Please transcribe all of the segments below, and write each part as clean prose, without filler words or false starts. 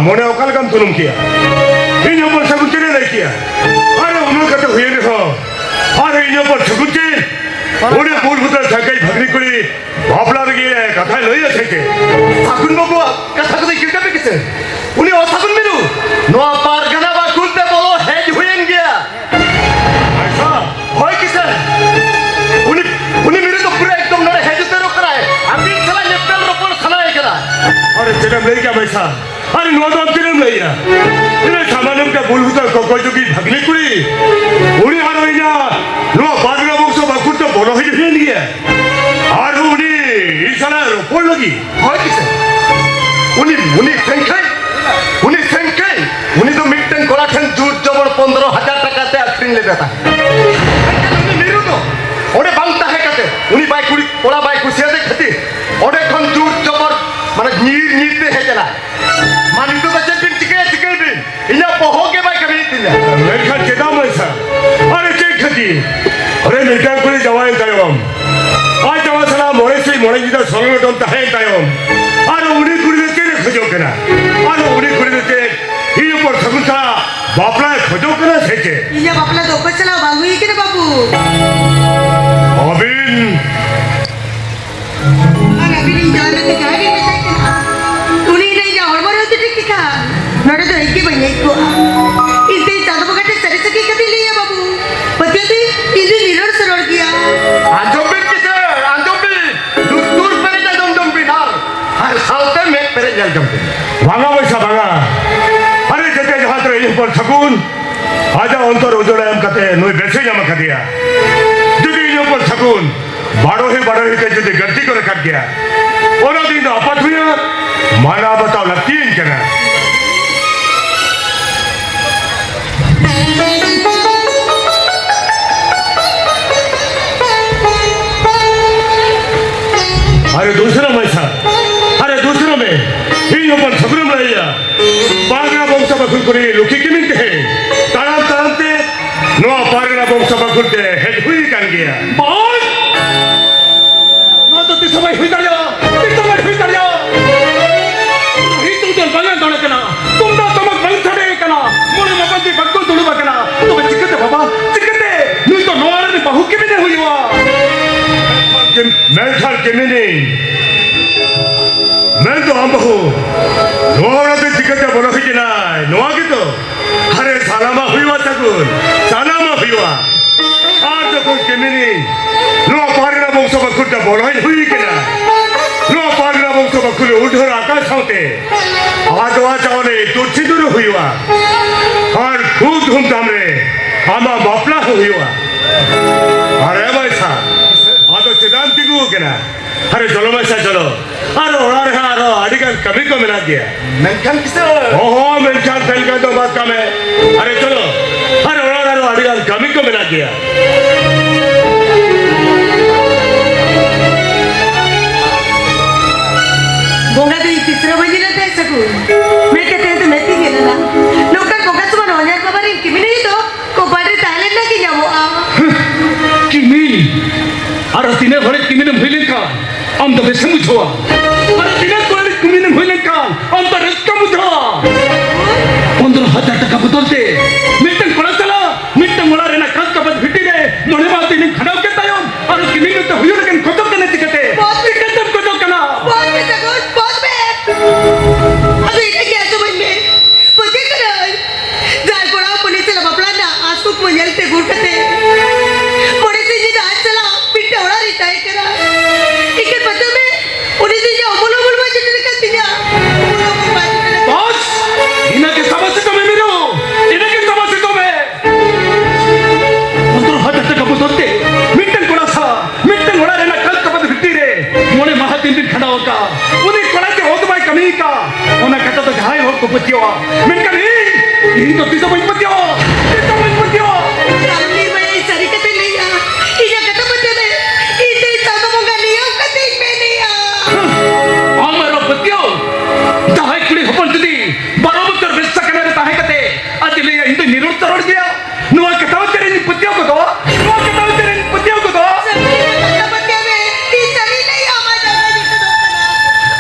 मोने ओकल कम तुलुम किया इन पर सगुचे नहीं किया अरे उन्होंने कहते हुए नहीं हो अरे इन पर सगुचे उन्हें मूल भूत ठगाई भगनी कुड़ी बापला लगी है कथा लोई अच्छे के साकुन बाबू कथा को देखिए कभी किसे उन्हें और साकुन मिलूं नो पार गना बा कुलते बोलो हेज हुएन गया ऐसा होय किसे उन्हें मेरे तो पूरा एकदम नरे हेज तेरो कराए अभी चला लेपल रोपल खलाए करा अरे चिरम नहीं क्या बैठा अरे नो तो चिरम नहीं है इन्हें सामान्य का मूल भूत कोई जो की भगनी कुड़ी उन्हें हारो इना नो बागरा बॉक्स बाकुट तो बोलो ही नहीं गया और उन्हें इस साला रोपल लगी होय किसे उन्हें सेंखाई उन्हें तो मिट्टन कोला ठन जूट जबर 15,000 टका ते अक्रिंग ले देता है उन्हें मीरू तो ओडे बांगता है कहते उन्हें बाई कुड़ी कोला बाई कुसिया दे खती ओडे खन जूट जबर माने नीर ते है चला मानी तो बच्चे दिन चिके दिन इना पहोगे बाई कभी तिला मेरे ख्याल चेता मैसा अरे चेक खती अरे मिटा कुड़ी जवान तायम आज जवान सला मोरे से मोरे जिदा सोलो टोन ताहे तायम अरे उन्हें कुड़ी दे चेक खजो कना अरे उन्हें कुड़ी दे चेक ही ऊपर सगुता बापला खजो कना सेके ये बापला दोपत चला बाबू ये किने बाबू अबिन अरे अभी नहीं जाने ते काय नहीं बताई कना तूने नहीं जा और मरे होते ठीक का नडे तो एक ही बने को इसे चादर पकड़े चले सके कभी लिया बाबू पतिया थी इसे निरोड़ सरोड़ किया आंजोबिन किसे आंजोबिन दूर पेरे जा दम बिनार हर सालते में पेरे जल जम भागा वैसा भागा अरे जते जहां तो ये पर सगुन आजा अंतर उजोड़ा हम कहते नोई बेसे जमा कर दिया जुदी ये पर सगुन बाड़ो ही के जुदी गलती को रख गया और दिन तो आपत हुआ माना बताओ लगती है क्या अरे दूसरा मैसा अरे दूसरा में इन ऊपर सगुन रहिया पागरा बॉक्स बकुल करी लुकी की मिलते हैं ताराम ते नो पागरा बॉक्स बकुल ते हेड हुई कान गया बोल ना तो तिसमय हुई दरिया ही तू तो बंगन तोड़े कना तुम तो तमक बंग छड़े कना मोरे मपन की बक्को तुड़ू बकना तो चिकते बाबा चिकते नु तो नोवारे ने बहु के भी नहीं हुई हुआ मैं ख्याल के नहीं मैं तो हम बहु नोवारा ते चिकते बोलो ही ना नोवा की तो अरे सालामा हुई हुआ सगुन सालामा हुई हुआ आज तो कुछ के नहीं नो पागरा बॉक्स बकुल ते बोलो ही हुई के ना नो पागरा बॉक्स बकुल उधर आकाश होते आज चावले तुर्ची दूर हुई हुआ और खूब धूमधाम रे आमा बापला हुई हुआ अरे भाई साहब आज तो चिदान तिगु के ना अरे चलो मैसा चलो अरे ओरा रे अरे अडिगन कभी को मिला दिया मेंशन किसे ओहो मेंशन फेल का तो बात कम है अरे चलो अरे ओरा रे अडिगन कभी को मिला दिया बोंगा तो तीसरा मंजिल है सगुन मैं कहते हैं तो मैं ती गेला ना लोकल बोंगा सुबह नौनिया खबर है किमी नहीं तो को बाटे टैलेंट ना कि जामो आ किमी अरे तिने भरे किमी ने भइले का हम तो बेसे मुझवा अरे तिने कोले किमी ने भइले का हम तो रस्का मुझवा 15,000 टका बदलते मिटन कोला चला मिटन मोला रेना खत का बद भिटी रे नोने बात ने खड़ाव के तायो अरे किमी ने तो हुयो लेकिन खतम करने दिखते बहुत खतम को तो कना बहुत में सगुन बहुत में अबे इतने क्या तो मन में पते करा जाय पड़ा पुलिस से बापला ना आज को मंजिल ते गुड़ करते पुलिस जी आज चला पिट्टा उड़ा रिटायर करा इके पते में पुलिस जी अमूल बाजी कर दिया बॉस इना के समझ को में मिलो इना के समझ को में 15,000 टका बदलते मिटन कोला सा मिटन उड़ा रेना खत का बद भिटी रे मोने महातिन दिन खड़ा होगा उन्हें कोला के होत बाय कमी का ओना कहता तो घाय हो को पतियो मिन कभी यही तो तीसो बच पतियो कालनी में सरी कते नहीं आ इना कते पते में इते चादो मंगा लियो कते में नहीं आ आमरो पतियो दाय कुड़ी हपन तुदी बरोबर कर बेस सकने रे ताहे कते अजले इंदु निरोध तरोड़ गया नुआ कताव तेरे नि पतियो को दो नुआ कताव तेरे नि पतियो को दो पते में ई सरी नहीं आमा जागा जिते दो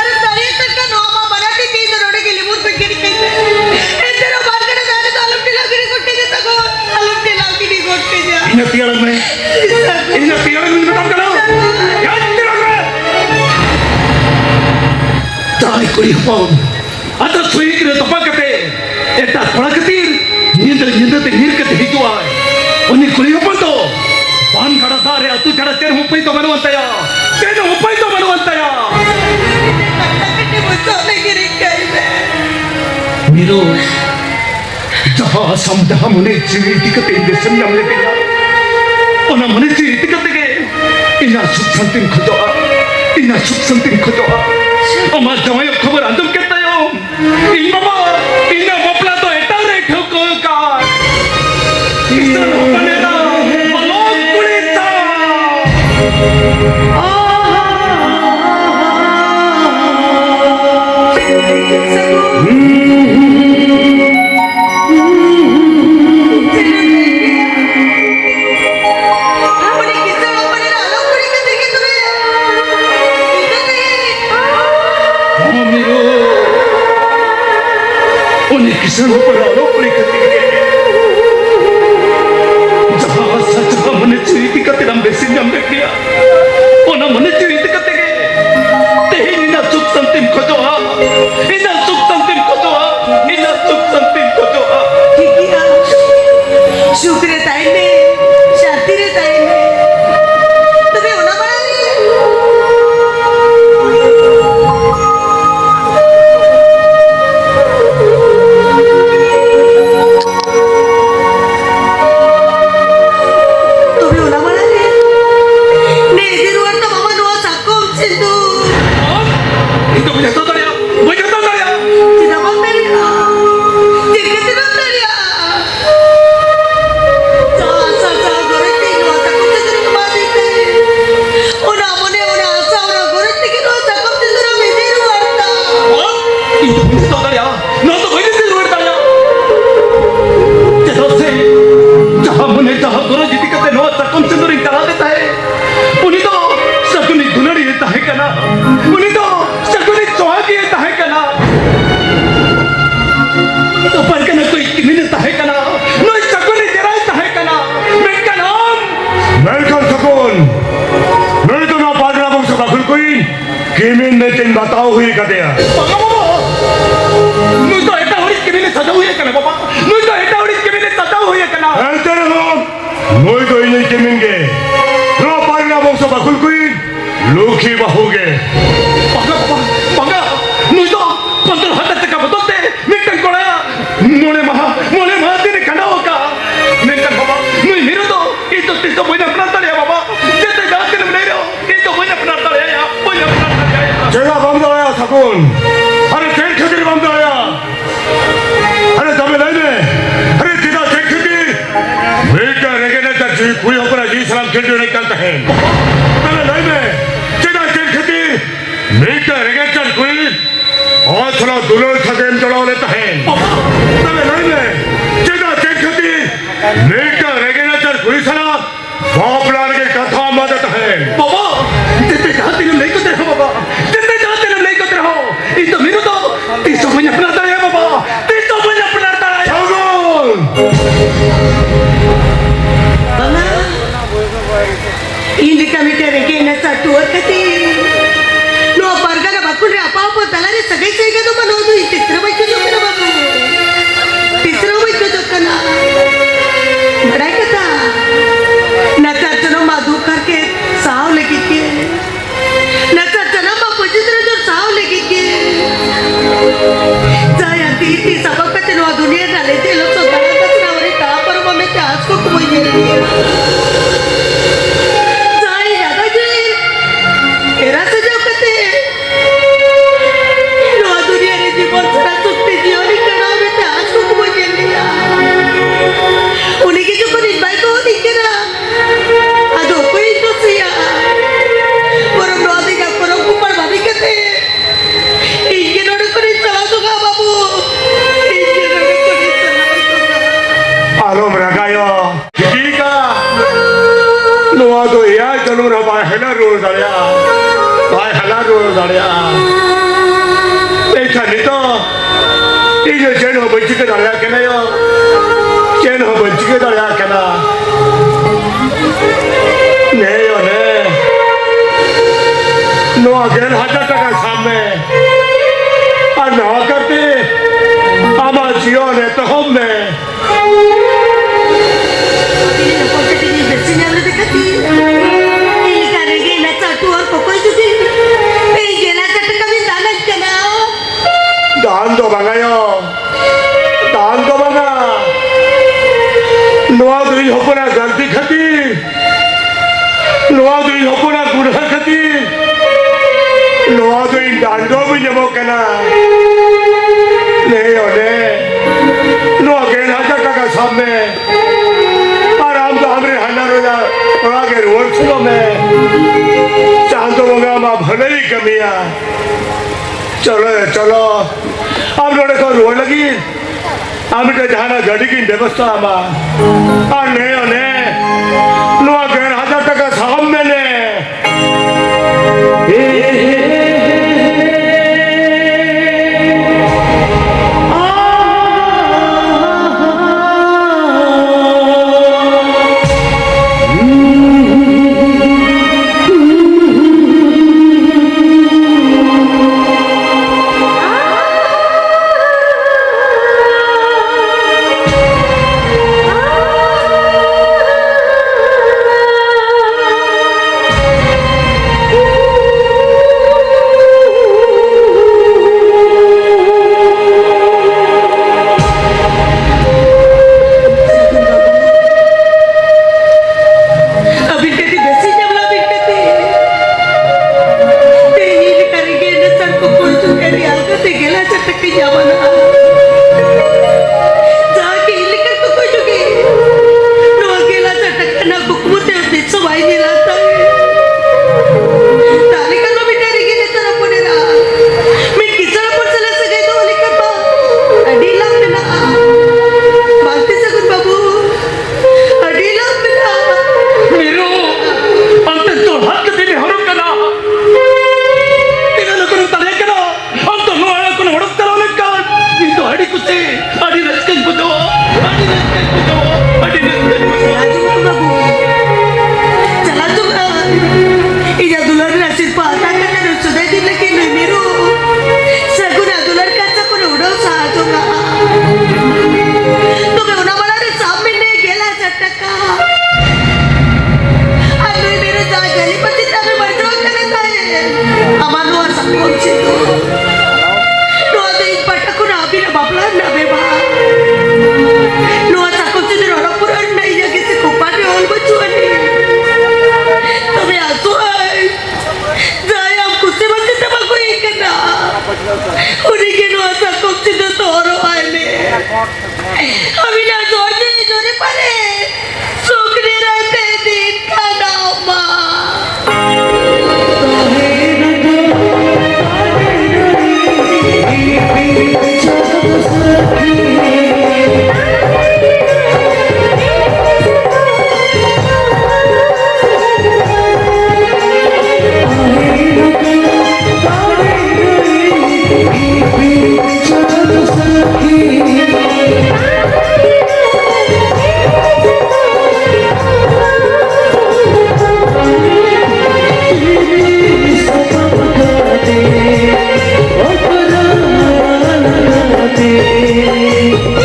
अरे दरिया तक का नोमा बना के 3 रोड के लिए मुझ पे गिर गई Jai kuri hapon. Atas suwi kira topak kate. Eta thoda katir. Nyinda te nir kate hijua. Oni kuri hapon to. Ban kada dare atu kada ter hupai to manuantaya. Ter hupai to manuantaya. ಕಟ್ಟಕಟ್ಟಿ ಮುಚ್ಚೋಲಗಿರಿ ಕೈವೆ Miro. Jaha samdah mune chiri kate indesan yang leke ya. Ona mune chiri kate ke. Ina suk santin khojoa. Ina suk santin khojoa. Amar jawai khabar andam ketta yo. In baba ina bapla to eta re thoko ka. Ina panela balok kulita. Miro. Oni kisan पर आलो पड़ी करती है जहाँ सच मने चुरी करते हम basin जम किया ओना मने चुरी करते के तेही ना सुख संतिम खोजोआ इना सुख संतिम खोजोआ इना सुख संतिम खोजोआ ঠিকিয়া শুক্রে তাইনে শান্তিরে তাইনে তুমি ওনা বাড়ালে তুমি ওনা বাড়ালে নিজের ওর তো মামা নোয়া সাকম সিন্ধু itu punya saudara ya tidak bandaria tidak bandaria sa goreti noa sakom siduru kemadi ona mone ona asa ona goreti ki noa sakom siduru mediru arta itu punya saudara ya no to koine se road tanya जैसे जहाँ मने जहाँ गुरु जी कहते no तकम चंद्री करा देता है उन्हीं तो सकुनी दुलड़ी देता है क्या उन्हीं तो सकुनी चौहागी देता है क्या तो पर क्या कोई किमी देता है क्या नो सकुनी तेरा देता है क्या मैं क्या नाम वेलकम सकून मैं तो ना पागला बंश बाखुल कोई किमिन ने तीन बताओ हुई कहते हैं बाबा नु तो ऐसा होरी किमी ने सजा हुई है क्या बाबा नु तो ऐसा होरी किमी ने सजा हुई है क्या हेल्थ रहो नोई तो इन्हें किमिन के नो पागला बंश बाखुल कोई लोकी बाहुगे Bangga, nuito, kontrol hati teka betote, minta korea, mole maha tini kana oka, minta baba, nui miru to, itu punya penonton ya baba, jete jangan kena menero, itu punya penonton ya, punya penonton ya. 제가 밤다야 사군 아래 제일 크게 밤다야 아래 담에 나이네 아래 디다 제일 크게 왜까 내게는 다 주의 구역거나 이 사람 견뎌낼 깐다 해 담에 나이네 제가 제일 크게 왜까 내게는 짠 구이 어처럼 눈을 타게 힘들어냈다 해 담에 나이네 제가 제일 크게 왜까 내게는 짠 구이 사람 바블라르게 가타 맞았다 해 Baba, jete jangan tinggal naik kote baba, jete jangan tinggal naik kote ho, itu miru to, itu punya penonton ya baba, itu punya penonton ya. 사군 banga hindi kami terege na sa tuwa kati no parga na bakul re apa dalare sagai saiga to manodu tisra bai ko kana babu tisra bai ko kana बड़ाई कथा नचाचनो माधु करके साव लगी के नचाचना बापू जितने जो साव लगी के जाया तीती सबक कते नो दुनिया डाले ते लोग तो दाना कचरा वरी ता पर मम्मी ते आज को कोई नहीं जाई ज्यादा जी एरा से जो कते नो दुनिया रे जीवन सरा सुक्ति जीवनी कना में ते आज को कोई नहीं उन्हीं की जो कोई बाइक हो दिखेगा अदो कोई तो सिया परम रोदी का परम कुपर भाभी कहते इनके नोड़े को नहीं चला दूंगा बाबू इनके नोड़े को नहीं चला दूंगा आलोम रगायो किका नुआ तो या चलो ना बाहेला रोल दाड़िया देखा नहीं तो 이제 쟤는 번지게 달라겠네요. 쟤는 번지게 달라겠나. 네요 네. 너 걔는 1,000 টাকা সামনে ना करते আমার জীবনে তো হবে দান তো বাঙায় দান তো বাঙা নোয়া দুই হপনা গান্তি খাতি নোয়া দুই হপনা গুড়া খাতি নোয়া দুই দান্ড বই যাব কেনা नहीं होने नो अगेन 1000 টাকা सामने और हम तो हमारे हन्ना रोजा के रोड सुनो में चांदो मंगा मा भले ही कमिया चलो चलो अब लोड़े को रोड लगी हम तो जाना गाड़ी की व्यवस्था मा और नहीं होने नो अगेन 1000 টাকা सामने ने Thank you.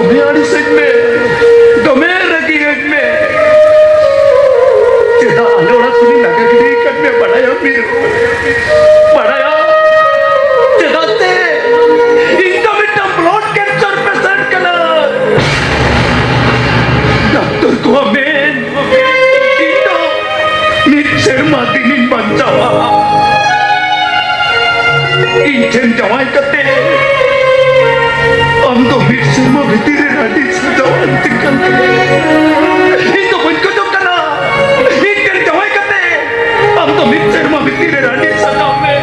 Dome arisig me. Dome ragiyag me. Ceda ale orang tuni nagagiri kan me badaya mir. Badaya. Ceda te. Inka mitta blood cancer patient kana. Doctor ko amen. Ito. Mitser madinin bancawa. Inchen jawai kate. Am to mitser ma bhitire radi sajawan tingkal kate. Ito pun kajok kana. Inchen jawai kate. Am to mitser ma bhitire radi sajaw me.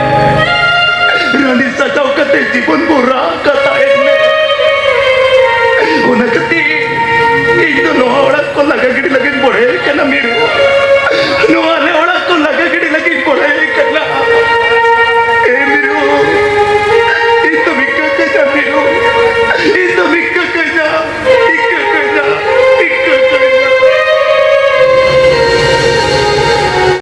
Radi sajaw kate jibon bura kata me. Ona kate. Ito no orang ko lagagiri lagin bore kana miru. No